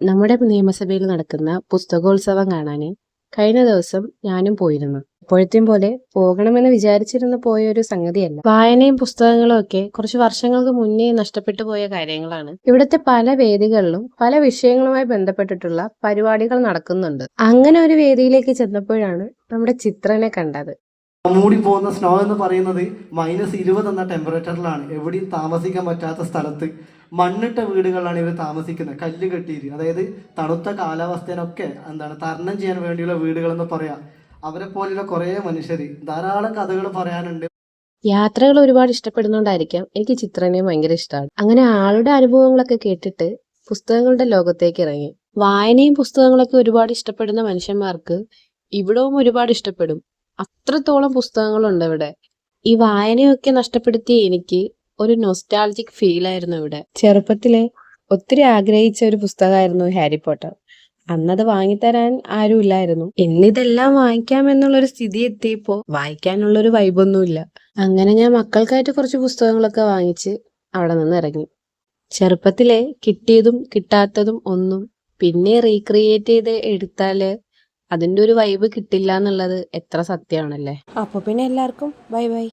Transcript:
നമ്മുടെ നിയമസഭയിൽ നടക്കുന്ന പുസ്തകോത്സവം കാണാൻ കഴിഞ്ഞ ദിവസം ഞാനും പോയിരുന്നു. ഇപ്പോഴത്തെയും പോലെ പോകണമെന്ന് വിചാരിച്ചിരുന്ന് പോയ ഒരു സംഗതിയല്ല. വായനയും പുസ്തകങ്ങളും ഒക്കെ കുറച്ച് വർഷങ്ങൾക്ക് മുന്നേ നഷ്ടപ്പെട്ടു പോയ കാര്യങ്ങളാണ്. ഇവിടുത്തെ പല വേദികളിലും പല വിഷയങ്ങളുമായി ബന്ധപ്പെട്ടിട്ടുള്ള പരിപാടികൾ നടക്കുന്നുണ്ട്. അങ്ങനെ ഒരു വേദിയിലേക്ക് ചെന്നപ്പോഴാണ് നമ്മുടെ ചിത്രനെ കണ്ടത്. മൂടി പോകുന്ന സ്നോ എന്ന് പറയുന്നത് -20 എന്ന ടെമ്പറേച്ചറിലാണ്. എവിടെയും താമസിക്കാൻ പറ്റാത്ത സ്ഥലത്ത് മണ്ണിട്ട വീടുകളിലാണ് ഇവർ താമസിക്കുന്നത്. കല്ല് കെട്ടിയിട്ട്, അതായത് തണുത്ത കാലാവസ്ഥേനൊക്കെ തരണം ചെയ്യാൻ വേണ്ടിയുള്ള വീടുകൾ എന്ന് പറയാം. അവരെ പോലെയുള്ള കുറേ മനുഷ്യർ, ധാരാളം കഥകൾ പറയാനുണ്ട്. യാത്രകൾ ഒരുപാട് ഇഷ്ടപ്പെടുന്നോണ്ടായിരിക്കാം എനിക്ക് ചിത്രനെ ഭയങ്കര ഇഷ്ടമാണ്. അങ്ങനെ ആളുടെ അനുഭവങ്ങളൊക്കെ കേട്ടിട്ട് പുസ്തകങ്ങളുടെ ലോകത്തേക്ക് ഇറങ്ങി. വായനയും പുസ്തകങ്ങളൊക്കെ ഒരുപാട് ഇഷ്ടപ്പെടുന്ന മനുഷ്യന്മാർക്ക് ഇവിടവും ഒരുപാട് ഇഷ്ടപ്പെടും. അത്രത്തോളം പുസ്തകങ്ങളുണ്ട് ഇവിടെ. ഈ വായനയൊക്കെ നഷ്ടപ്പെടുത്തിയ എനിക്ക് ഒരു നൊസ്റ്റാൾജിക് ഫീൽ ആയിരുന്നു ഇവിടെ. ചെറുപ്പത്തിലെ ഒത്തിരി ആഗ്രഹിച്ച ഒരു പുസ്തകമായിരുന്നു ഹാരി പോട്ടർ. അന്നത് വാങ്ങിത്തരാൻ ആരും ഇല്ലായിരുന്നു. എന്നിതെല്ലാം വാങ്ങിക്കാമെന്നുള്ളൊരു സ്ഥിതി എത്തിയപ്പോ വായിക്കാനുള്ളൊരു വൈബൊന്നുമില്ല. അങ്ങനെ ഞാൻ മക്കൾക്കായിട്ട് കുറച്ച് പുസ്തകങ്ങളൊക്കെ വാങ്ങിച്ച് അവിടെ നിന്ന് ഇറങ്ങി. ചെറുപ്പത്തിലെ കിട്ടിയതും കിട്ടാത്തതും ഒന്നും പിന്നെ റീക്രിയേറ്റ് ചെയ്ത് എടുത്താല് അതിന്റെ ഒരു വൈബ് കിട്ടില്ല എന്നുള്ളത് എത്ര സത്യമാണല്ലേ. അപ്പൊ പിന്നെ എല്ലാവർക്കും ബൈ ബൈ.